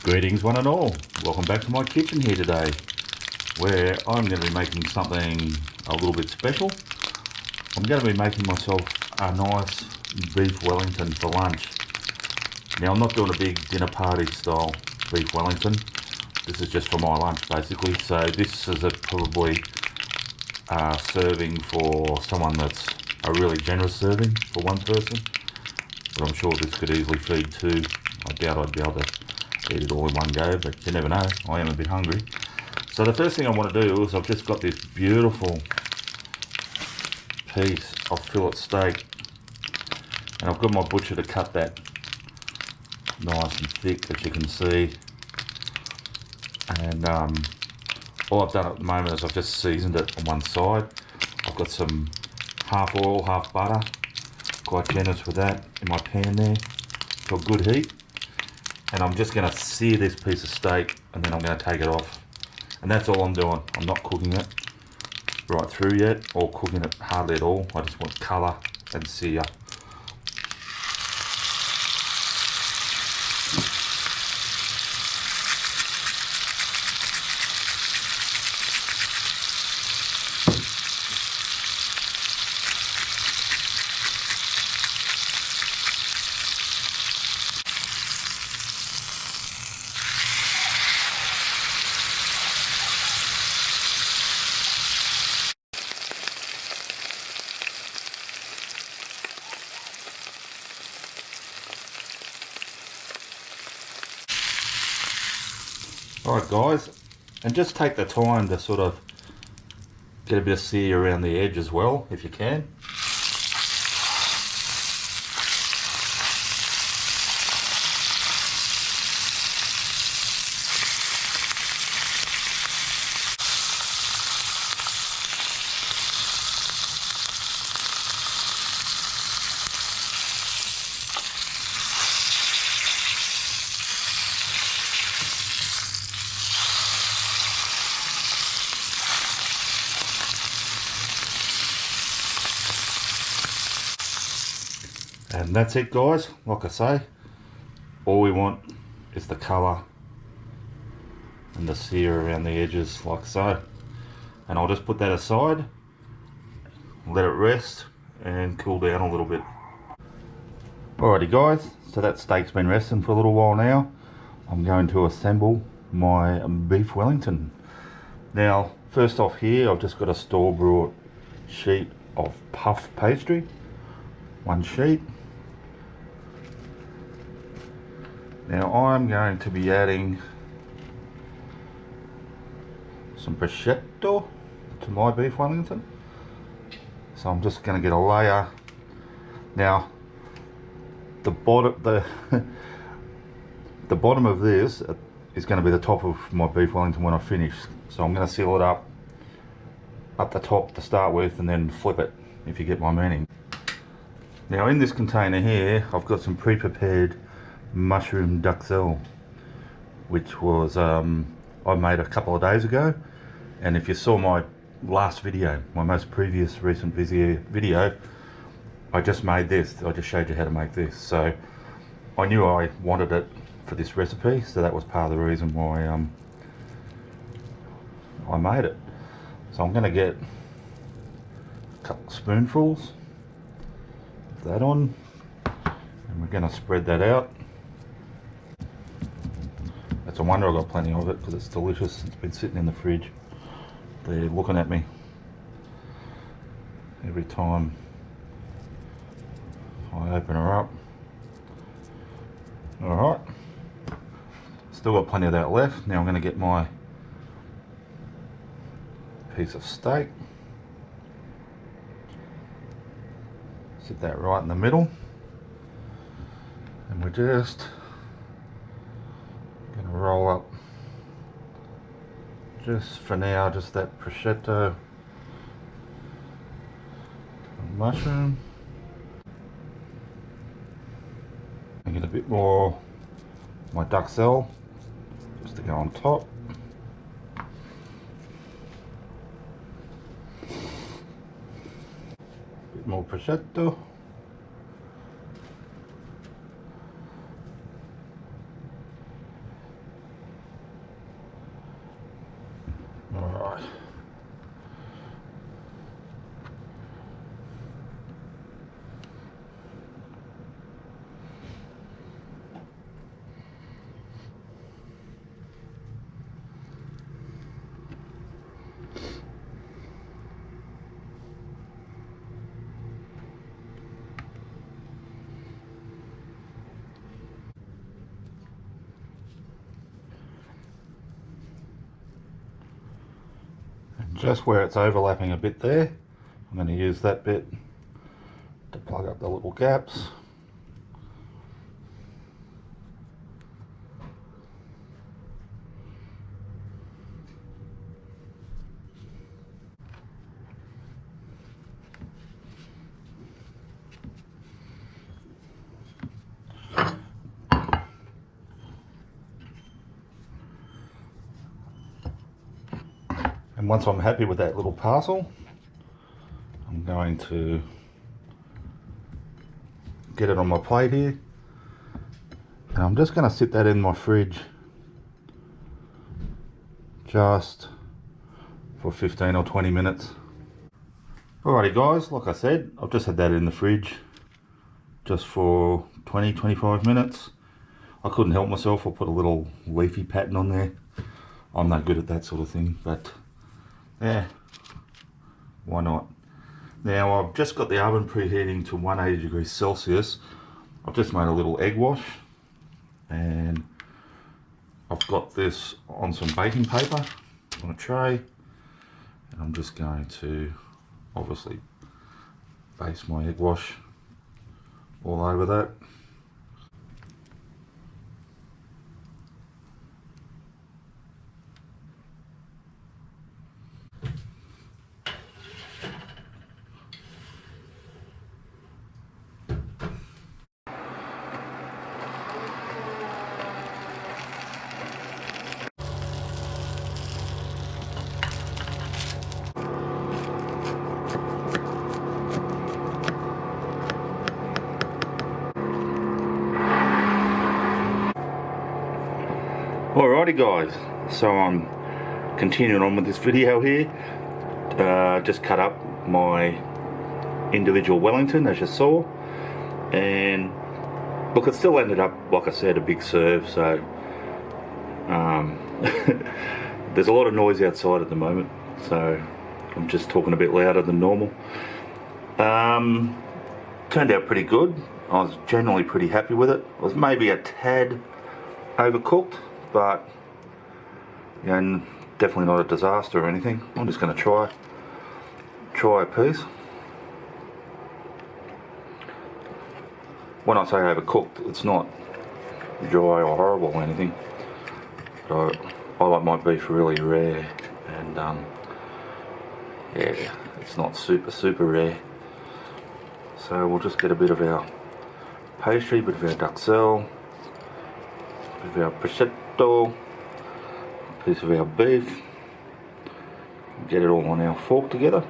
Greetings one and all, welcome back to my kitchen here today, where I'm going to be making something a little bit special. I'm going to be making myself a nice beef Wellington for lunch. Now I'm not doing a big dinner party style beef Wellington, this is just for my lunch basically, so this is probably serving for someone that's a really generous serving for one person, but I'm sure this could easily feed two. I doubt I'd be able to eat it all in one go, but you never know, I am a bit hungry. So the first thing I want to do is I've just got this beautiful piece of fillet steak, and I've got my butcher to cut that nice and thick, as you can see. And all I've done at the moment is I've just seasoned it on one side. I've got some half oil, half butter, quite generous with that in my pan there, got good heat. And I'm just going to sear this piece of steak and then I'm going to take it off. And that's all I'm doing. I'm not cooking it right through yet or cooking it hardly at all. I just want colour and sear. Alright guys, and just take the time to sort of get a bit of sear around the edge as well, if you can. And that's it guys, like I say, all we want is the colour and the sear around the edges like so. And I'll just put that aside, let it rest and cool down a little bit. Alrighty guys, so that steak's been resting for a little while now. I'm going to assemble my beef Wellington. Now first off here, I've just got a store-bought sheet of puff pastry, one sheet. Now I'm going to be adding some prosciutto to my beef Wellington. So I'm just going to get a layer. Now the bottom of this is going to be the top of my beef Wellington when I finish. So I'm going to seal it up the top to start with and then flip it, if you get my meaning. Now in this container here I've got some pre-prepared mushroom duxelles, which was I made a couple of days ago. And if you saw my last video, my most recent video, I just made this. I just showed you how to make this. So I knew I wanted it for this recipe, so that was part of the reason why I made it. So I'm going to get a couple spoonfuls of that on, and we're going to spread that out. It's a wonder I got plenty of it because it's delicious. It's been sitting in the fridge. They're looking at me every time I open her up. Alright, still got plenty of that left. Now I'm going to get my piece of steak, sit that right in the middle, and we're just going to roll up, just for now, just that prosciutto and mushroom. I get a bit more of my duxelle just to go on top. Bit more prosciutto. just where it's overlapping a bit there, I'm going to use that bit to plug up the little gaps. And once I'm happy with that little parcel, I'm going to get it on my plate here. And I'm just going to sit that in my fridge just for 15 or 20 minutes. Alrighty guys, like I said, I've just had that in the fridge just for 20-25 minutes. I couldn't help myself, I put a little leafy pattern on there. I'm no good at that sort of thing, but yeah, why not? Now I've just got the oven preheating to 180 degrees Celsius. I've just made a little egg wash and I've got this on some baking paper on a tray, and I'm just going to obviously base my egg wash all over that. Alrighty guys, so I'm continuing on with this video here. Just cut up my individual Wellington as you saw, and look, it still ended up, like I said, a big serve, so there's a lot of noise outside at the moment, so I'm just talking a bit louder than normal. Turned out pretty good. I was generally pretty happy with it. It was maybe a tad overcooked, but you know, definitely not a disaster or anything. I'm just going to try a piece. When I say overcooked, it's not dry or horrible or anything. But I like my beef really rare, and yeah, it's not super rare. So we'll just get a bit of our pastry, a bit of our duxelles, a bit of our prosciutto, a piece of our beef, get it all on our fork together.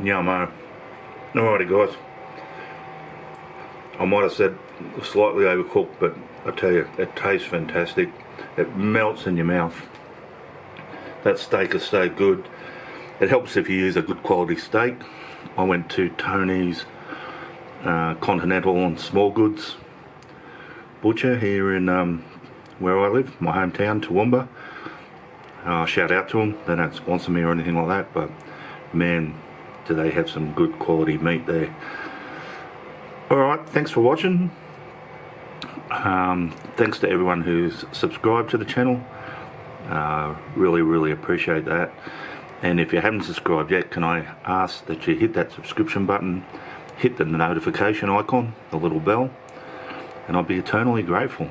Yummo. Alrighty guys, I might have said slightly overcooked, but I tell you, it tastes fantastic. It melts in your mouth. That steak has stayed good. It helps if you use a good quality steak. I went to Tony's Continental and Small Goods Butcher here in where I live, my hometown, Toowoomba. Shout out to them. They don't sponsor me or anything like that, but man, do they have some good quality meat there. Alright, thanks for watching. Thanks to everyone who's subscribed to the channel. Really appreciate that. And if you haven't subscribed yet, can I ask that you hit that subscription button, hit the notification icon, the little bell, and I'll be eternally grateful.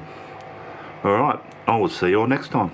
Alright, I will see you all next time.